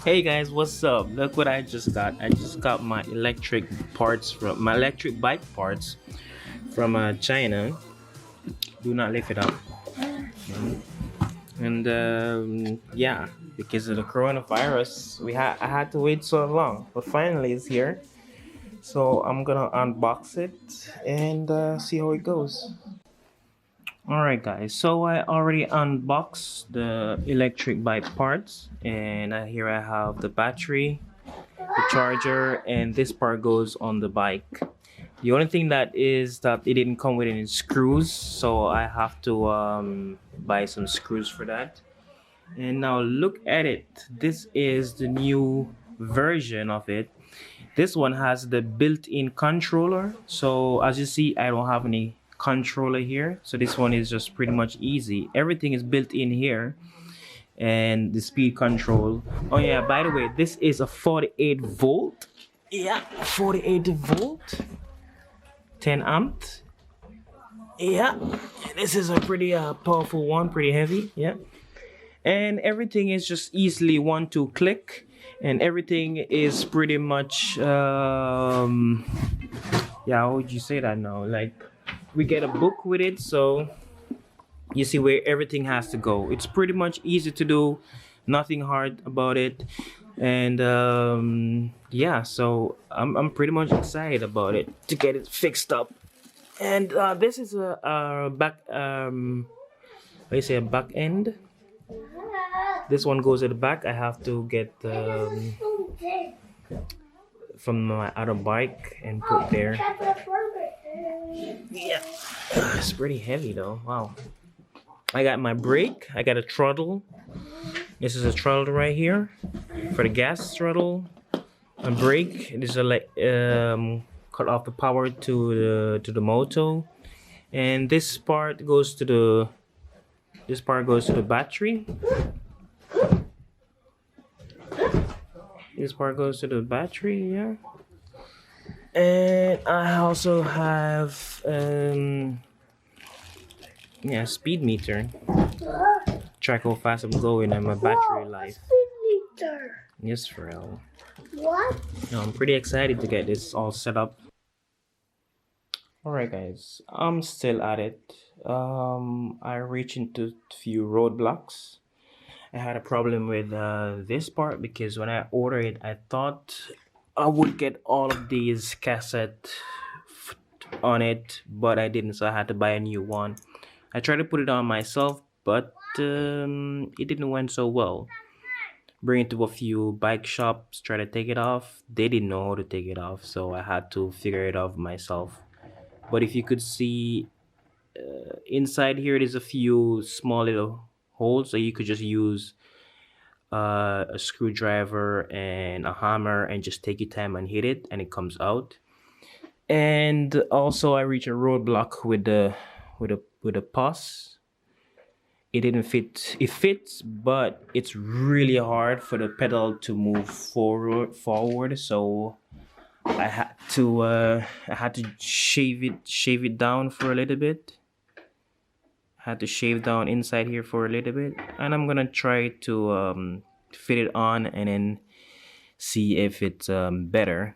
Hey guys, what's up? Look what I just got. I just got my electric bike parts from China. Do not lift it up. And yeah, because of the coronavirus, I had to wait so long, but finally it's here. So I'm gonna unbox it and see how it goes. Alright guys, so I already unboxed the electric bike parts, and here I have the battery, the charger, and this part goes on the bike. The only thing that is that it didn't come with any screws, so I have to buy some screws for that. And now look at it. This is the new version of it. This one has the built-in controller. So as you see, I don't have any controller here. So this one is just pretty much easy. Everything is built in here, and the speed control. Oh yeah, by the way, this is a 48 volt. Yeah, 48 volt, 10 amps. Yeah, this is a pretty powerful one, pretty heavy. Yeah, and everything is just easily 1-2 click, and everything is pretty much yeah, how would you say that now? Like, we get a book with it, so you see where everything has to go. It's pretty much easy to do, nothing hard about it. And yeah, so I'm pretty much excited about it to get it fixed up. And this is a back what do you say, a back end. This one goes at the back. I have to get from my other bike and put there. Yeah, it's pretty heavy though. Wow. I got my brake, I got a throttle. This is a throttle right here for the gas throttle. A brake. This is a cut off the power to the motor, and this part goes to the battery. This part goes to the battery, yeah. And I also have yeah, speed meter. Track how fast I'm going and my battery life. Yes, for real. What? No, I'm pretty excited to get this all set up. Alright guys, I'm still at it. I reached into a few roadblocks. I had a problem with this part because when I ordered it, I thought I would get all of these cassettes on it, but I didn't, so I had to buy a new one. I tried to put it on myself, but it didn't went so well. Bring it to a few bike shops, try to take it off. They didn't know how to take it off, so I had to figure it out myself. But if you could see inside here, there's a few small little holes, so you could just use a screwdriver and a hammer and just take your time and hit it, and it comes out. And also, I reached a roadblock with the pause. It didn't fit. It fits, but it's really hard for the pedal to move forward. So I had to shave it down for a little bit. I had to shave down inside here for a little bit, and I'm gonna try to fit it on and then see if it's better.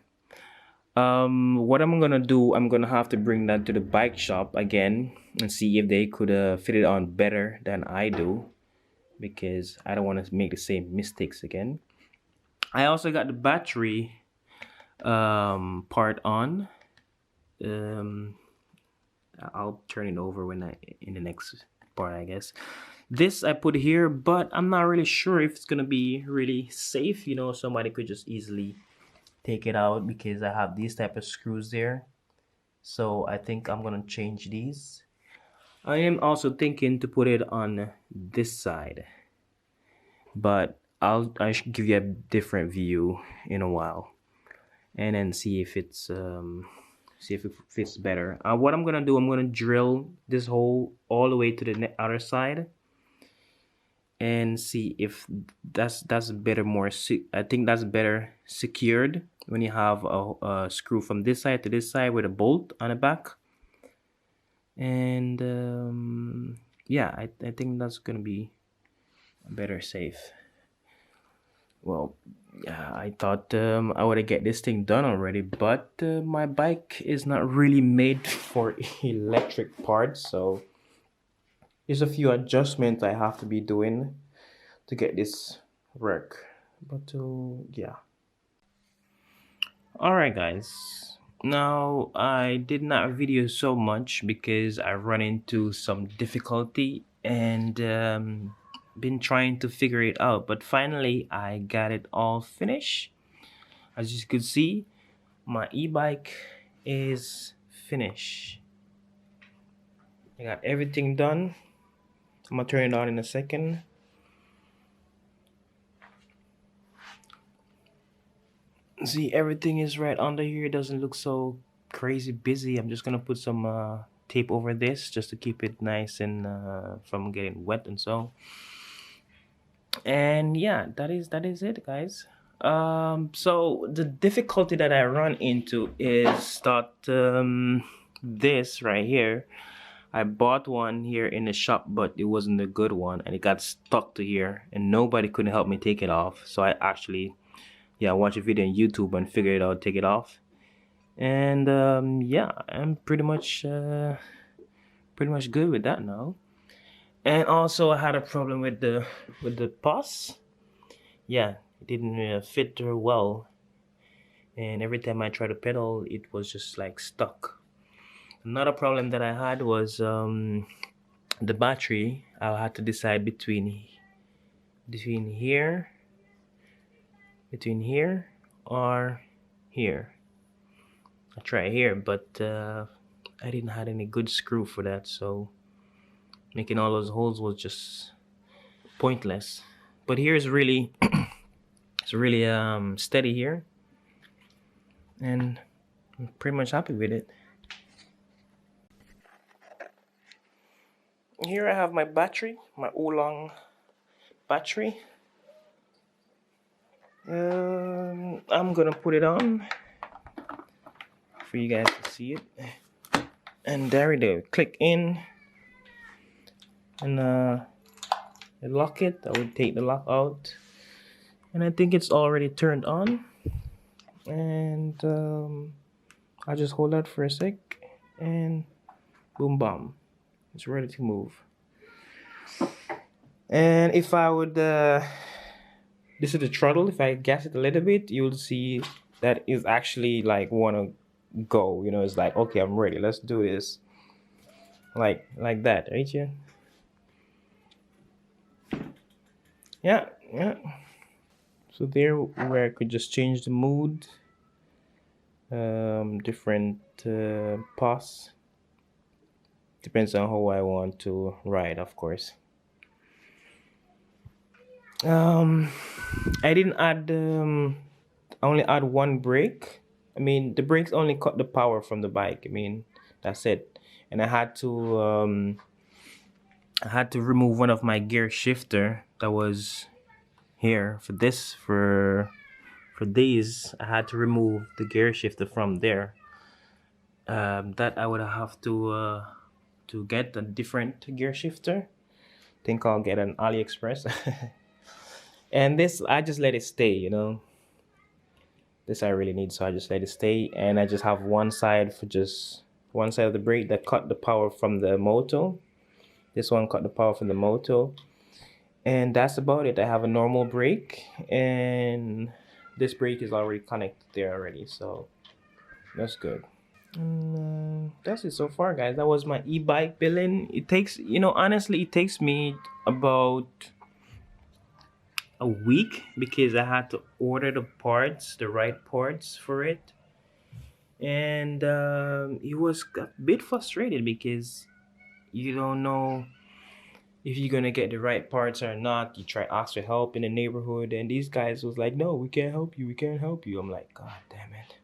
What I'm gonna do, I'm gonna have to bring that to the bike shop again and see if they could fit it on better than I do, because I don't want to make the same mistakes again. I also got the battery part on. I'll turn it over in the next part, I guess. This I put here, but I'm not really sure if it's gonna be really safe. You know, somebody could just easily take it out because I have these type of screws there. So I think I'm gonna change these. I am also thinking to put it on this side, but I should give you a different view in a while, and then see if it fits better. What I'm gonna do, I'm gonna drill this hole all the way to the other side and see if that's better, I think that's better secured when you have a screw from this side to this side with a bolt on the back. And yeah, I think that's gonna be better safe. Well, yeah, I thought I would get this thing done already, but my bike is not really made for electric parts, so there's a few adjustments I have to be doing to get this work. But yeah. All right, guys. Now I did not video so much because I run into some difficulty and been trying to figure it out. But finally, I got it all finished. As you could see, my e-bike is finished. I got everything done. I'm gonna turn it on in a second. See, everything is right under here. It doesn't look so crazy busy. I'm just gonna put some tape over this just to keep it nice and from getting wet and so. And yeah, that is it, guys. So the difficulty that I run into is that this right here. I bought one here in the shop, but it wasn't a good one, and it got stuck to here, and nobody couldn't help me take it off. So I actually, yeah, watch a video on YouTube and figure it out, take it off, and yeah, I'm pretty much good with that now. And also, I had a problem with the pause. Yeah, it didn't fit her well, and every time I tried to pedal, it was just like stuck. Another problem that I had was the battery. I had to decide between here, between here, or here. I tried here, but I didn't have any good screw for that, so making all those holes was just pointless. But here is really it's really steady here, and I'm pretty much happy with it. Here I have my battery, my oolong battery. I'm gonna put it on for you guys to see it, and there it is. Click in and lock it. I would take the lock out, and I think it's already turned on. And I just hold that for a sec, and boom, bam, it's ready to move. And if I would, this is the throttle. If I gas it a little bit, you'll see that is actually like wanna go. You know, it's like, okay, I'm ready. Let's do this. Like that, right? Yeah. So there, where I could just change the mood, different pass. Depends on how I want to ride, of course. I didn't add. I only add one brake. I mean, the brakes only cut the power from the bike. I mean, that's it. And I had to remove one of my gear shifter that was here for this for these. I had to remove the gear shifter from there. That I would have to get a different gear shifter. Think I'll get an AliExpress. And this I just let it stay, you know. This I really need, so I just let it stay, and I just have one side for just one side of the brake that cut the power from the motor. This one cut the power from the motor, and that's about it. I have a normal brake, and this brake is already connected there already, so that's good. And that's it so far, guys. That was my e-bike billing. It takes, honestly, it takes me about a week because I had to order the right parts for it. And he was a bit frustrated because you don't know if you're gonna get the right parts or not. You try ask for help in the neighborhood, and these guys was like, "No, we can't help you. We can't help you." I'm like, "God damn it!"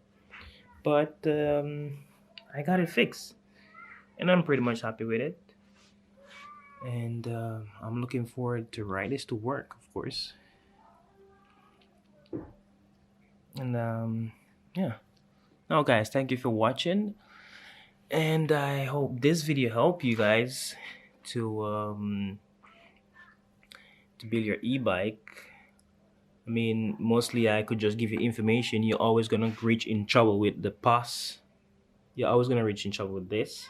But I got it fixed, and I'm pretty much happy with it. And I'm looking forward to ride this to work, of course. And yeah. Now, guys, thank you for watching, and I hope this video helped you guys to build your e-bike. I mean, mostly I could just give you information. You're always gonna reach in trouble with the pass. You're always gonna reach in trouble with this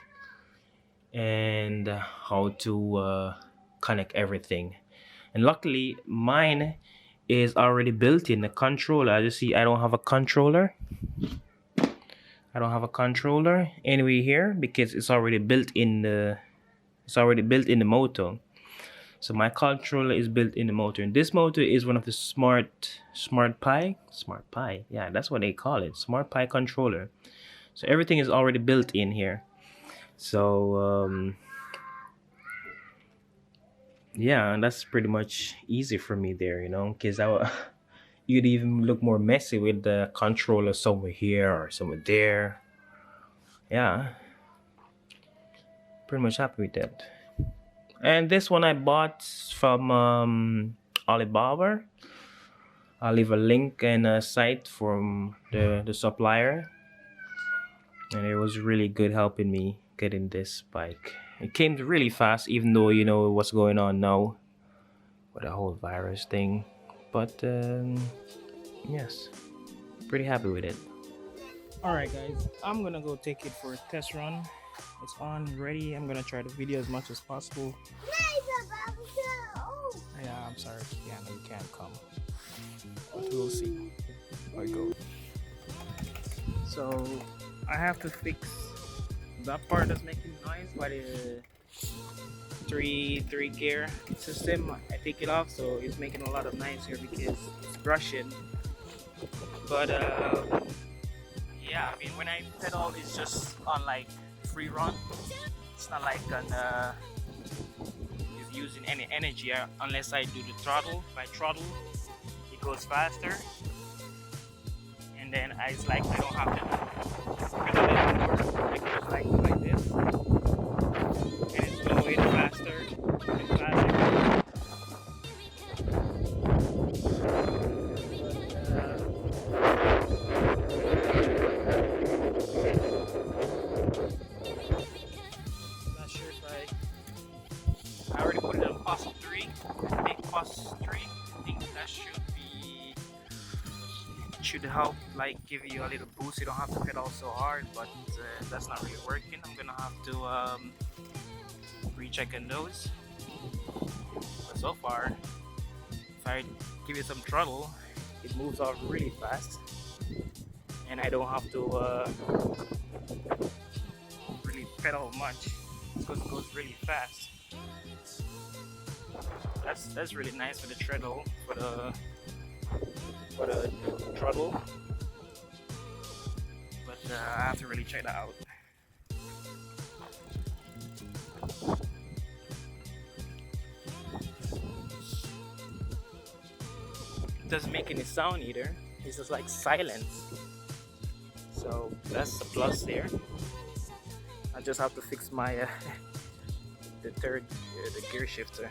and how to connect everything. And luckily, mine is already built in the controller. As you see, I don't have a controller. I don't have a controller anyway here because it's already built in the motor. So my controller is built in the motor, and this motor is one of the smart Pi. Yeah, that's what they call it, smart Pi controller. So everything is already built in here. So yeah, and that's pretty much easy for me there, because you'd even look more messy with the controller somewhere here or somewhere there. Yeah, pretty much happy with that. And this one I bought from Alibaba. I'll leave a link and a site from the supplier. And it was really good helping me getting this bike. It came really fast, even though you know what's going on now with the whole virus thing. But yes, pretty happy with it. Alright guys, I'm gonna go take it for a test run. It's on, ready. I'm gonna try the video as much as possible. Yeah, I'm sorry, yeah, no, you can't come. But we'll see how it goes. So I have to fix that part that's making noise by the three gear system. I take it off, so it's making a lot of noise here because it's brushing. But yeah, I mean, when I pedal, it's just on like free run. It's not like it's using any energy unless I do the throttle. If I throttle, it goes faster, and then it's like I don't have to pedal anymore. I can just like do like this, and it's going faster and faster. Not sure if I already put it on plus 3. Make plus 3. I think that should help, like give you a little boost. You don't have to pedal so hard, but that's not really working. I'm gonna have to recheck on those. But so far, if I give it some throttle, it moves off really fast, and I don't have to really pedal much because it goes really fast. That's really nice for the treadle, for the throttle. But I have to really check that out. It doesn't make any sound either. It's just like silence. So that's a plus there. I just have to fix my the gear shifter.